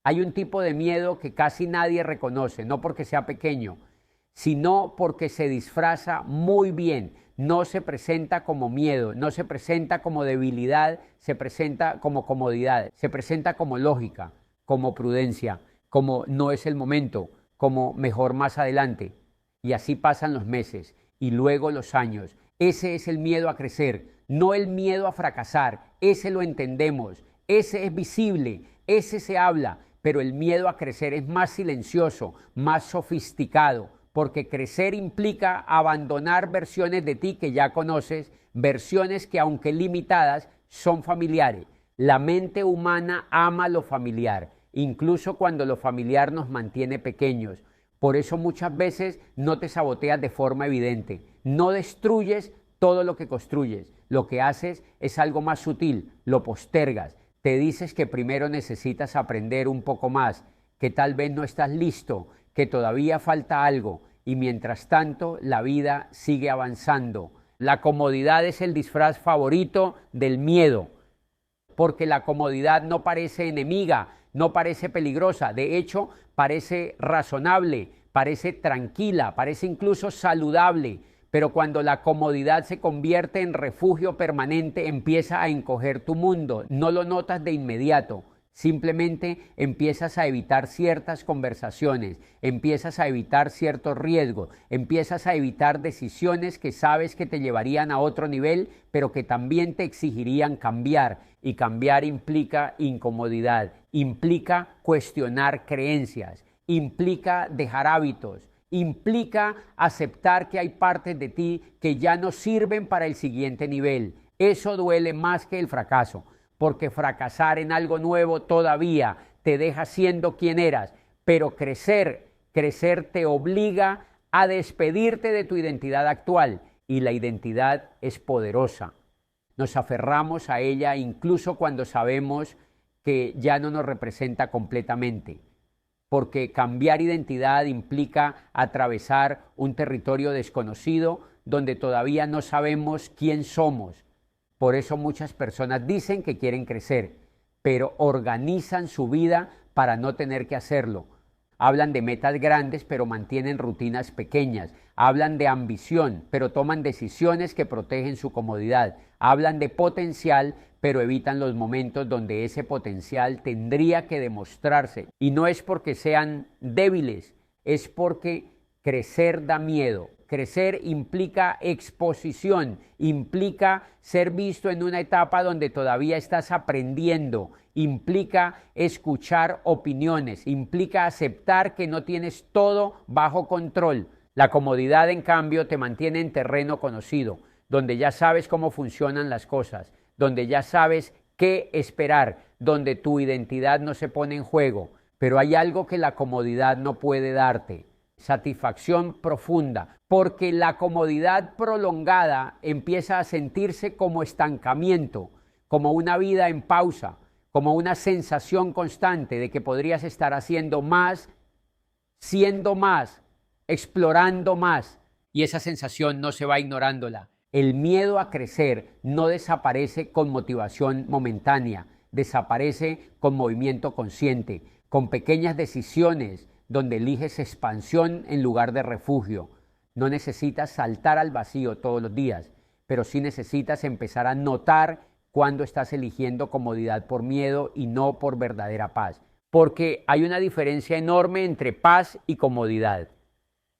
Hay un tipo de miedo que casi nadie reconoce, no porque sea pequeño, sino porque se disfraza muy bien. No se presenta como miedo, no se presenta como debilidad, se presenta como comodidad, se presenta como lógica, como prudencia, como no es el momento, como mejor más adelante. Y así pasan los meses y luego los años. Ese es el miedo a crecer, no el miedo a fracasar. Ese lo entendemos, ese es visible, ese se habla, pero el miedo a crecer es más silencioso, más sofisticado, porque crecer implica abandonar versiones de ti que ya conoces, versiones que aunque limitadas son familiares. La mente humana ama lo familiar, incluso cuando lo familiar nos mantiene pequeños. Por eso muchas veces no te saboteas de forma evidente, no destruyes todo lo que construyes. Lo que haces es algo más sutil, lo postergas. Te dices que primero necesitas aprender un poco más, que tal vez no estás listo, que todavía falta algo y mientras tanto la vida sigue avanzando. La comodidad es el disfraz favorito del miedo, porque la comodidad no parece enemiga, no parece peligrosa, de hecho parece razonable, parece tranquila, parece incluso saludable. Pero cuando la comodidad se convierte en refugio permanente, empieza a encoger tu mundo. No lo notas de inmediato. Simplemente empiezas a evitar ciertas conversaciones, empiezas a evitar ciertos riesgos, empiezas a evitar decisiones que sabes que te llevarían a otro nivel, pero que también te exigirían cambiar. Y cambiar implica incomodidad, implica cuestionar creencias, implica dejar hábitos, implica aceptar que hay partes de ti que ya no sirven para el siguiente nivel. Eso duele más que el fracaso, porque fracasar en algo nuevo todavía te deja siendo quien eras, pero crecer te obliga a despedirte de tu identidad actual, y la identidad es poderosa. Nos aferramos a ella incluso cuando sabemos que ya no nos representa completamente, porque cambiar identidad implica atravesar un territorio desconocido donde todavía no sabemos quién somos. Por eso muchas personas dicen que quieren crecer, pero organizan su vida para no tener que hacerlo. Hablan de metas grandes, pero mantienen rutinas pequeñas. Hablan de ambición, pero toman decisiones que protegen su comodidad. Hablan de potencial, pero evitan los momentos donde ese potencial tendría que demostrarse. Y no es porque sean débiles, es porque crecer da miedo. Crecer implica exposición, implica ser visto en una etapa donde todavía estás aprendiendo, implica escuchar opiniones, implica aceptar que no tienes todo bajo control. La comodidad, en cambio, te mantiene en terreno conocido, donde ya sabes cómo funcionan las cosas, donde ya sabes qué esperar, donde tu identidad no se pone en juego. Pero hay algo que la comodidad no puede darte: satisfacción profunda, porque la comodidad prolongada empieza a sentirse como estancamiento, como una vida en pausa, como una sensación constante de que podrías estar haciendo más, siendo más, explorando más, y esa sensación no se va ignorándola. El miedo a crecer no desaparece con motivación momentánea, desaparece con movimiento consciente, con pequeñas decisiones donde eliges expansión en lugar de refugio. No necesitas saltar al vacío todos los días, pero sí necesitas empezar a notar cuando estás eligiendo comodidad por miedo y no por verdadera paz. Porque hay una diferencia enorme entre paz y comodidad.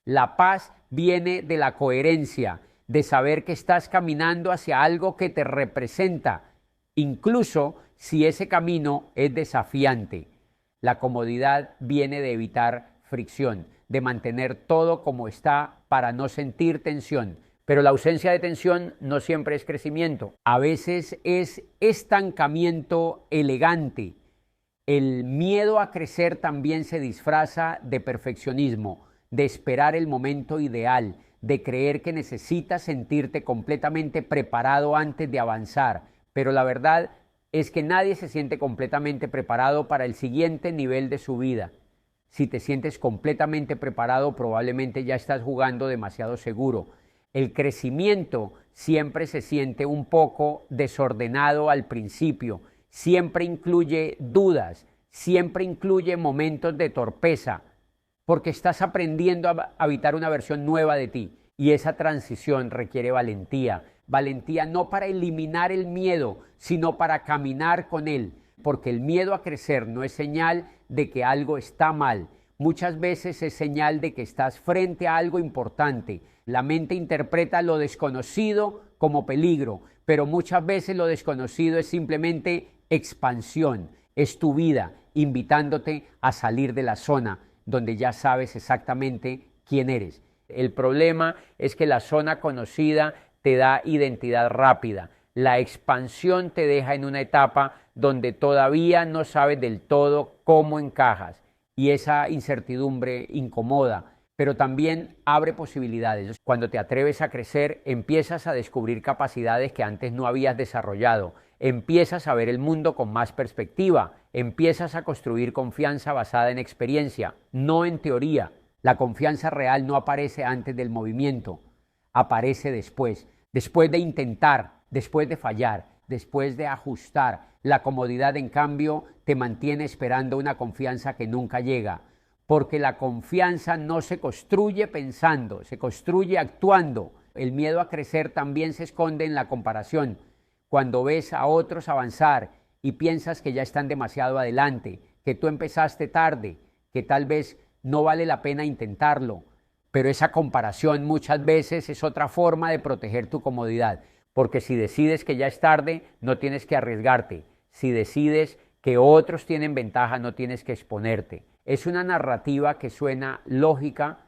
La paz viene de la coherencia, de saber que estás caminando hacia algo que te representa, incluso si ese camino es desafiante. La comodidad viene de evitar fricción, de mantener todo como está para no sentir tensión. Pero la ausencia de tensión no siempre es crecimiento. A veces es estancamiento elegante. El miedo a crecer también se disfraza de perfeccionismo, de esperar el momento ideal, de creer que necesitas sentirte completamente preparado antes de avanzar. Pero la verdad es que nadie se siente completamente preparado para el siguiente nivel de su vida. Si te sientes completamente preparado, probablemente ya estás jugando demasiado seguro. El crecimiento siempre se siente un poco desordenado al principio, siempre incluye dudas, siempre incluye momentos de torpeza, porque estás aprendiendo a habitar una versión nueva de ti. Y esa transición requiere valentía. Valentía no para eliminar el miedo, sino para caminar con él. Porque el miedo a crecer no es señal de que algo está mal. Muchas veces es señal de que estás frente a algo importante. La mente interpreta lo desconocido como peligro, pero muchas veces lo desconocido es simplemente expansión. Es tu vida invitándote a salir de la zona donde ya sabes exactamente quién eres. El problema es que la zona conocida te da identidad rápida. La expansión te deja en una etapa donde todavía no sabes del todo cómo encajas y esa incertidumbre incomoda, pero también abre posibilidades. Cuando te atreves a crecer, empiezas a descubrir capacidades que antes no habías desarrollado, empiezas a ver el mundo con más perspectiva, empiezas a construir confianza basada en experiencia, no en teoría. La confianza real no aparece antes del movimiento, aparece después de intentar, después de fallar, después de ajustar. La comodidad, en cambio, te mantiene esperando una confianza que nunca llega, porque la confianza no se construye pensando, se construye actuando. El miedo a crecer también se esconde en la comparación. Cuando ves a otros avanzar y piensas que ya están demasiado adelante, que tú empezaste tarde, que tal vez no vale la pena intentarlo, pero esa comparación muchas veces es otra forma de proteger tu comodidad, porque si decides que ya es tarde, no tienes que arriesgarte. Si decides que otros tienen ventaja, no tienes que exponerte. Es una narrativa que suena lógica,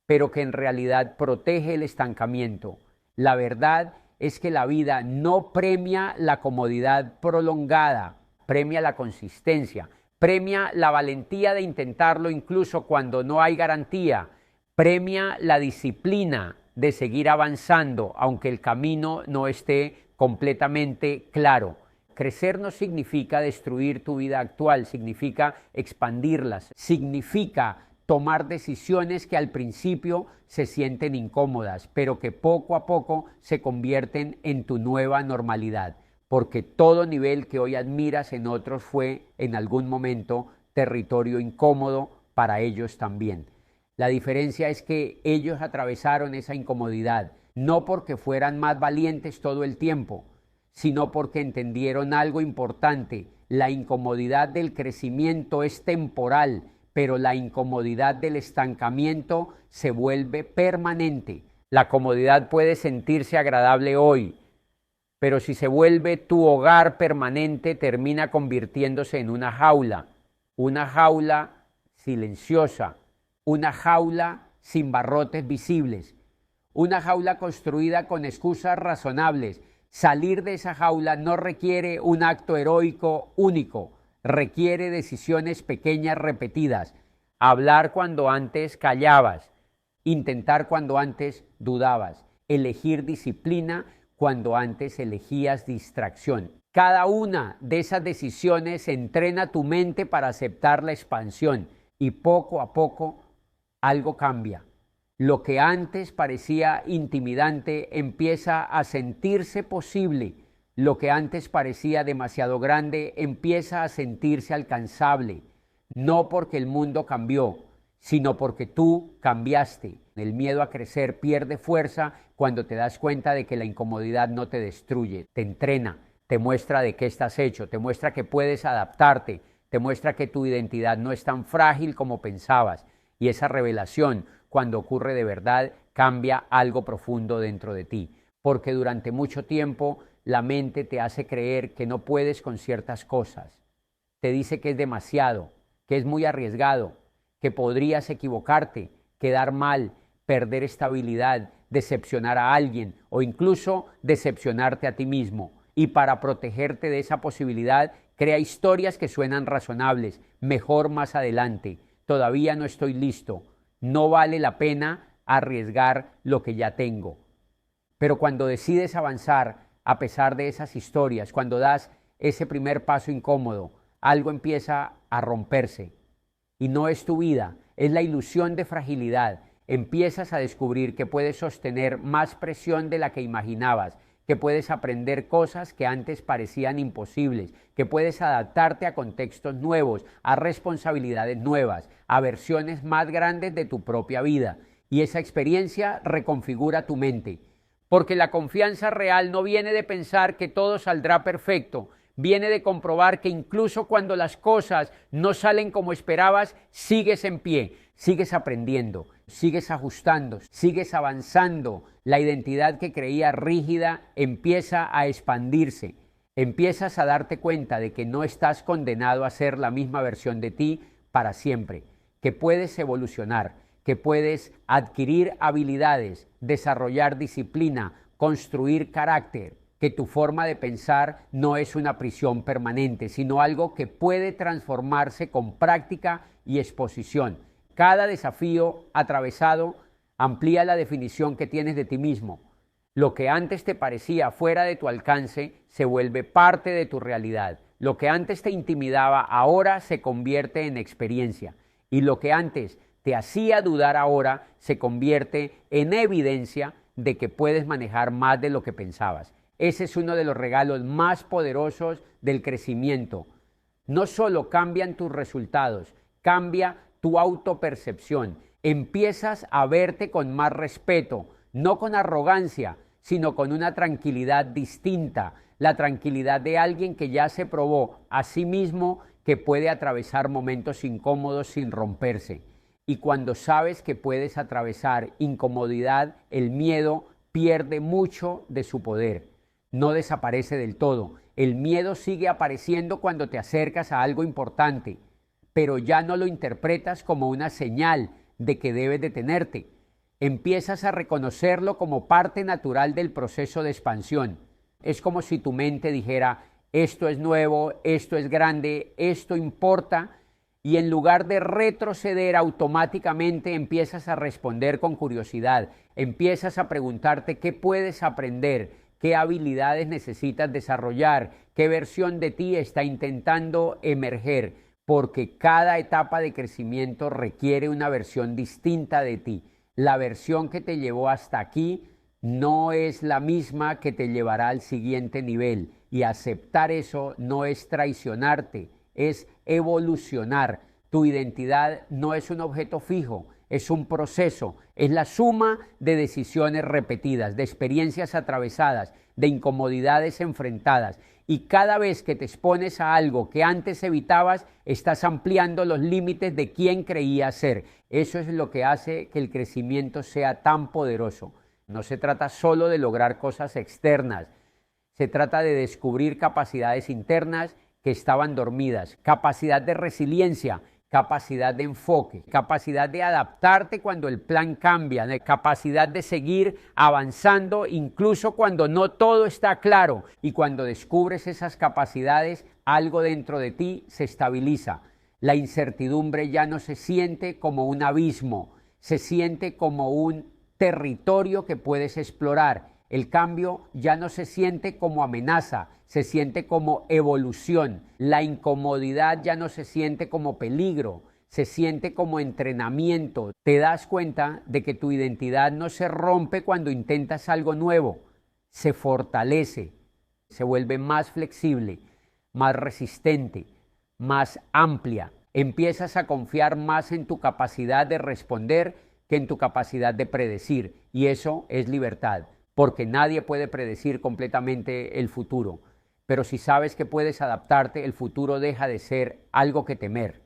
pero que en realidad protege el estancamiento. La verdad es que la vida no premia la comodidad prolongada, premia la consistencia, premia la valentía de intentarlo incluso cuando no hay garantía, premia la disciplina de seguir avanzando aunque el camino no esté completamente claro. Crecer no significa destruir tu vida actual, significa expandirlas, significa tomar decisiones que al principio se sienten incómodas, pero que poco a poco se convierten en tu nueva normalidad, porque todo nivel que hoy admiras en otros fue en algún momento territorio incómodo para ellos también. La diferencia es que ellos atravesaron esa incomodidad, no porque fueran más valientes todo el tiempo, sino porque entendieron algo importante. La incomodidad del crecimiento es temporal, pero la incomodidad del estancamiento se vuelve permanente. La comodidad puede sentirse agradable hoy, pero si se vuelve tu hogar permanente, termina convirtiéndose en una jaula silenciosa, una jaula sin barrotes visibles, una jaula construida con excusas razonables. Salir de esa jaula no requiere un acto heroico único, requiere decisiones pequeñas repetidas, hablar cuando antes callabas, intentar cuando antes dudabas, elegir disciplina cuando antes elegías distracción. Cada una de esas decisiones entrena tu mente para aceptar la expansión y poco a poco algo cambia. Lo que antes parecía intimidante empieza a sentirse posible. Lo que antes parecía demasiado grande empieza a sentirse alcanzable. No porque el mundo cambió, sino porque tú cambiaste. El miedo a crecer pierde fuerza cuando te das cuenta de que la incomodidad no te destruye, te entrena, te muestra de qué estás hecho, te muestra que puedes adaptarte, te muestra que tu identidad no es tan frágil como pensabas. Y esa revelación, cuando ocurre de verdad, cambia algo profundo dentro de ti, porque durante mucho tiempo la mente te hace creer que no puedes con ciertas cosas, te dice que es demasiado, que es muy arriesgado, que podrías equivocarte, quedar mal, perder estabilidad, decepcionar a alguien o incluso decepcionarte a ti mismo. Y para protegerte de esa posibilidad, crea historias que suenan razonables, mejor más adelante, todavía no estoy listo, no vale la pena arriesgar lo que ya tengo. Pero cuando decides avanzar, a pesar de esas historias, cuando das ese primer paso incómodo, algo empieza a romperse. Y no es tu vida, es la ilusión de fragilidad. Empiezas a descubrir que puedes sostener más presión de la que imaginabas, que puedes aprender cosas que antes parecían imposibles, que puedes adaptarte a contextos nuevos, a responsabilidades nuevas, a versiones más grandes de tu propia vida. Y esa experiencia reconfigura tu mente. Porque la confianza real no viene de pensar que todo saldrá perfecto, viene de comprobar que incluso cuando las cosas no salen como esperabas, sigues en pie, sigues aprendiendo, sigues ajustando, sigues avanzando. La identidad que creía rígida empieza a expandirse. Empiezas a darte cuenta de que no estás condenado a ser la misma versión de ti para siempre, que puedes evolucionar, que puedes adquirir habilidades, desarrollar disciplina, construir carácter, que tu forma de pensar no es una prisión permanente, sino algo que puede transformarse con práctica y exposición. Cada desafío atravesado amplía la definición que tienes de ti mismo. Lo que antes te parecía fuera de tu alcance se vuelve parte de tu realidad. Lo que antes te intimidaba ahora se convierte en experiencia. Y lo que antes te hacía dudar ahora se convierte en evidencia de que puedes manejar más de lo que pensabas. Ese es uno de los regalos más poderosos del crecimiento. No solo cambian tus resultados, cambia tu autopercepción. Empiezas a verte con más respeto, no con arrogancia, sino con una tranquilidad distinta, la tranquilidad de alguien que ya se probó a sí mismo que puede atravesar momentos incómodos sin romperse. Y cuando sabes que puedes atravesar incomodidad, el miedo pierde mucho de su poder. No desaparece del todo. El miedo sigue apareciendo cuando te acercas a algo importante, pero ya no lo interpretas como una señal de que debes detenerte. Empiezas a reconocerlo como parte natural del proceso de expansión. Es como si tu mente dijera, esto es nuevo, esto es grande, esto importa, y en lugar de retroceder automáticamente empiezas a responder con curiosidad, empiezas a preguntarte qué puedes aprender, qué habilidades necesitas desarrollar, qué versión de ti está intentando emerger, porque cada etapa de crecimiento requiere una versión distinta de ti. La versión que te llevó hasta aquí no es la misma que te llevará al siguiente nivel, y aceptar eso no es traicionarte, es evolucionar. Tu identidad no es un objeto fijo, es un proceso, es la suma de decisiones repetidas, de experiencias atravesadas, de incomodidades enfrentadas. Y cada vez que te expones a algo que antes evitabas, estás ampliando los límites de quién creías ser. Eso es lo que hace que el crecimiento sea tan poderoso. No se trata solo de lograr cosas externas, se trata de descubrir capacidades internas que estaban dormidas, capacidad de resiliencia, capacidad de enfoque, capacidad de adaptarte cuando el plan cambia, capacidad de seguir avanzando incluso cuando no todo está claro. Y cuando descubres esas capacidades, algo dentro de ti se estabiliza. La incertidumbre ya no se siente como un abismo, se siente como un territorio que puedes explorar. El cambio ya no se siente como amenaza, se siente como evolución. La incomodidad ya no se siente como peligro, se siente como entrenamiento. Te das cuenta de que tu identidad no se rompe cuando intentas algo nuevo, se fortalece, se vuelve más flexible, más resistente, más amplia. Empiezas a confiar más en tu capacidad de responder que en tu capacidad de predecir, y eso es libertad. Porque nadie puede predecir completamente el futuro. Pero si sabes que puedes adaptarte, el futuro deja de ser algo que temer.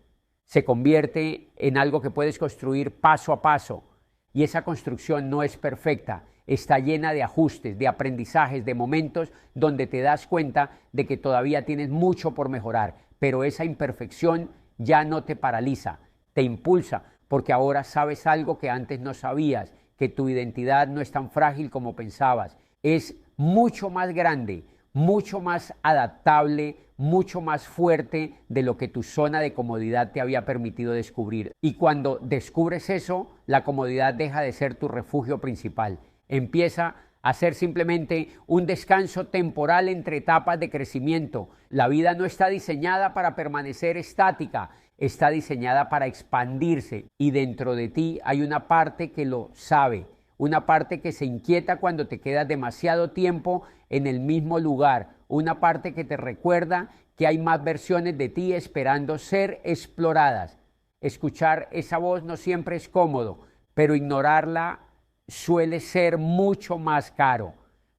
Se convierte en algo que puedes construir paso a paso. Y esa construcción no es perfecta. Está llena de ajustes, de aprendizajes, de momentos donde te das cuenta de que todavía tienes mucho por mejorar. Pero esa imperfección ya no te paraliza, te impulsa, porque ahora sabes algo que antes no sabías, que tu identidad no es tan frágil como pensabas, es mucho más grande, mucho más adaptable, mucho más fuerte de lo que tu zona de comodidad te había permitido descubrir. Y cuando descubres eso, la comodidad deja de ser tu refugio principal. Empieza a ser simplemente un descanso temporal entre etapas de crecimiento. La vida no está diseñada para permanecer estática, está diseñada para expandirse, y dentro de ti hay una parte que lo sabe, una parte que se inquieta cuando te quedas demasiado tiempo en el mismo lugar, una parte que te recuerda que hay más versiones de ti esperando ser exploradas. Escuchar esa voz no siempre es cómodo, pero ignorarla suele ser mucho más caro,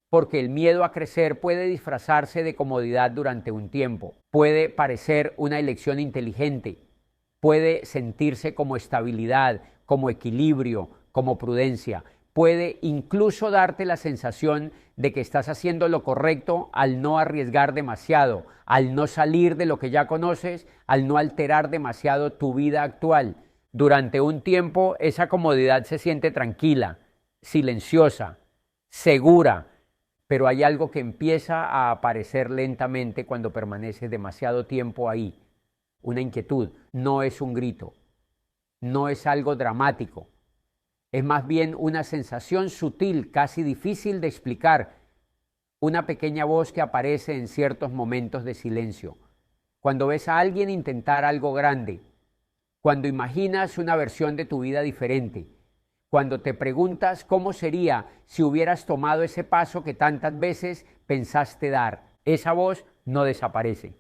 porque el miedo a crecer puede disfrazarse de comodidad durante un tiempo, puede parecer una elección inteligente, puede sentirse como estabilidad, como equilibrio, como prudencia, puede incluso darte la sensación de que estás haciendo lo correcto al no arriesgar demasiado, al no salir de lo que ya conoces, al no alterar demasiado tu vida actual. Durante un tiempo esa comodidad se siente tranquila, silenciosa, segura, pero hay algo que empieza a aparecer lentamente cuando permaneces demasiado tiempo ahí. Una inquietud, no es un grito, no es algo dramático, es más bien una sensación sutil, casi difícil de explicar, una pequeña voz que aparece en ciertos momentos de silencio. Cuando ves a alguien intentar algo grande, cuando imaginas una versión de tu vida diferente, cuando te preguntas cómo sería si hubieras tomado ese paso que tantas veces pensaste dar, esa voz no desaparece,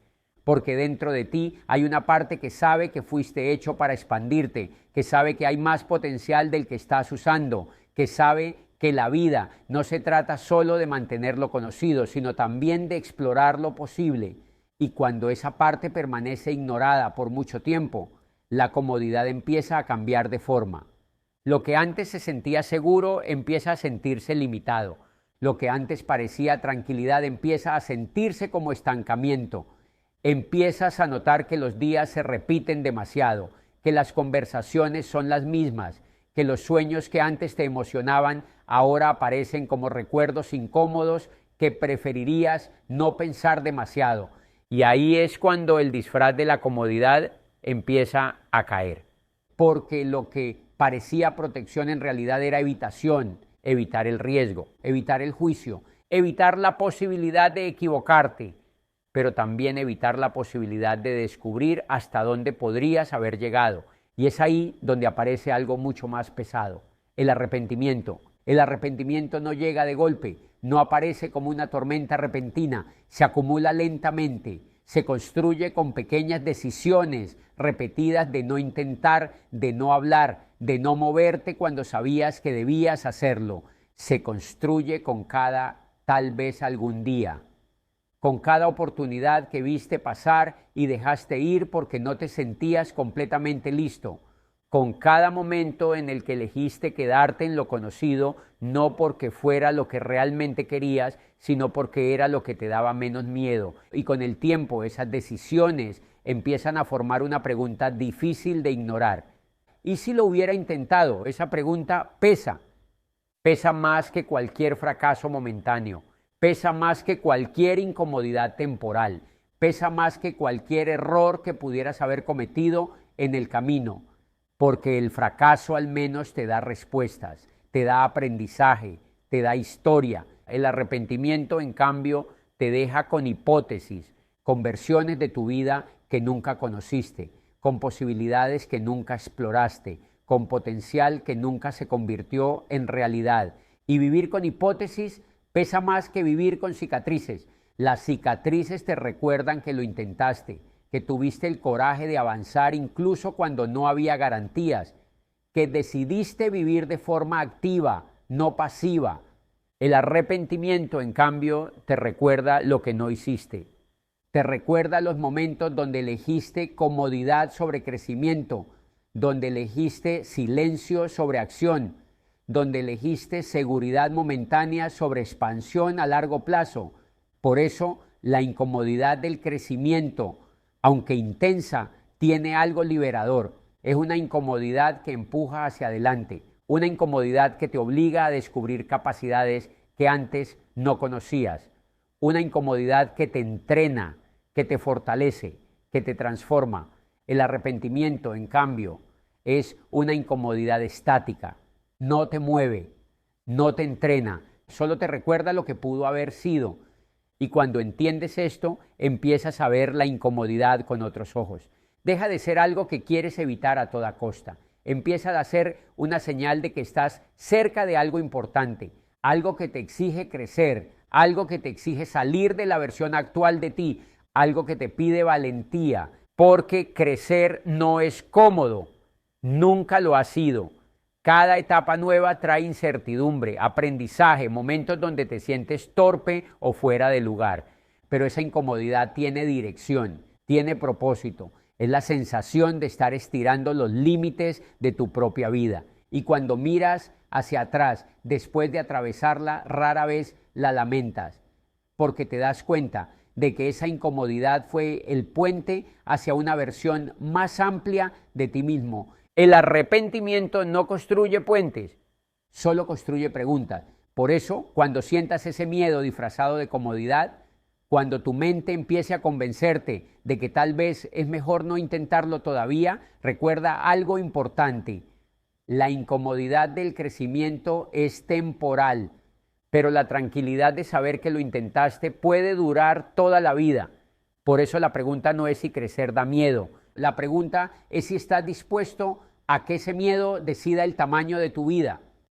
porque dentro de ti hay una parte que sabe que fuiste hecho para expandirte, que sabe que hay más potencial del que estás usando, que sabe que la vida no se trata solo de mantenerlo conocido, sino también de explorar lo posible. Y cuando esa parte permanece ignorada por mucho tiempo, la comodidad empieza a cambiar de forma. Lo que antes se sentía seguro empieza a sentirse limitado. Lo que antes parecía tranquilidad empieza a sentirse como estancamiento. Empiezas a notar que los días se repiten demasiado, que las conversaciones son las mismas, que los sueños que antes te emocionaban ahora aparecen como recuerdos incómodos que preferirías no pensar demasiado. Y ahí es cuando el disfraz de la comodidad empieza a caer. Porque lo que parecía protección en realidad era evitación, evitar el riesgo, evitar el juicio, evitar la posibilidad de equivocarte, pero también evitar la posibilidad de descubrir hasta dónde podrías haber llegado. Y es ahí donde aparece algo mucho más pesado, el arrepentimiento. El arrepentimiento no llega de golpe, no aparece como una tormenta repentina, se acumula lentamente, se construye con pequeñas decisiones repetidas de no intentar, de no hablar, de no moverte cuando sabías que debías hacerlo. Se construye con cada tal vez algún día, con cada oportunidad que viste pasar y dejaste ir porque no te sentías completamente listo, con cada momento en el que elegiste quedarte en lo conocido, no porque fuera lo que realmente querías, sino porque era lo que te daba menos miedo. Y con el tiempo esas decisiones empiezan a formar una pregunta difícil de ignorar. ¿Y si lo hubiera intentado? Esa pregunta pesa más que cualquier fracaso momentáneo. Pesa más que cualquier incomodidad temporal, pesa más que cualquier error que pudieras haber cometido en el camino, porque el fracaso al menos te da respuestas, te da aprendizaje, te da historia. El arrepentimiento, en cambio, te deja con hipótesis, con versiones de tu vida que nunca conociste, con posibilidades que nunca exploraste, con potencial que nunca se convirtió en realidad. Y vivir con hipótesis pesa más que vivir con cicatrices. Las cicatrices te recuerdan que lo intentaste, que tuviste el coraje de avanzar incluso cuando no había garantías, que decidiste vivir de forma activa, no pasiva. El arrepentimiento, en cambio, te recuerda lo que no hiciste. Te recuerda los momentos donde elegiste comodidad sobre crecimiento, donde elegiste silencio sobre acción, donde elegiste seguridad momentánea sobre expansión a largo plazo. Por eso, la incomodidad del crecimiento, aunque intensa, tiene algo liberador. Es una incomodidad que empuja hacia adelante, una incomodidad que te obliga a descubrir capacidades que antes no conocías, una incomodidad que te entrena, que te fortalece, que te transforma. El arrepentimiento, en cambio, es una incomodidad estática. No te mueve, no te entrena, solo te recuerda lo que pudo haber sido. Y cuando entiendes esto, empiezas a ver la incomodidad con otros ojos. Deja de ser algo que quieres evitar a toda costa. Empieza a ser una señal de que estás cerca de algo importante, algo que te exige crecer, algo que te exige salir de la versión actual de ti, algo que te pide valentía, porque crecer no es cómodo, nunca lo ha sido. Cada etapa nueva trae incertidumbre, aprendizaje, momentos donde te sientes torpe o fuera de lugar. Pero esa incomodidad tiene dirección, tiene propósito. Es la sensación de estar estirando los límites de tu propia vida. Y cuando miras hacia atrás, después de atravesarla, rara vez la lamentas, porque te das cuenta de que esa incomodidad fue el puente hacia una versión más amplia de ti mismo. El arrepentimiento no construye puentes, solo construye preguntas. Por eso, cuando sientas ese miedo disfrazado de comodidad, cuando tu mente empiece a convencerte de que tal vez es mejor no intentarlo todavía, recuerda algo importante. La incomodidad del crecimiento es temporal, pero la tranquilidad de saber que lo intentaste puede durar toda la vida. Por eso la pregunta no es si crecer da miedo. La pregunta es si estás dispuesto a que ese miedo decida el tamaño de tu vida.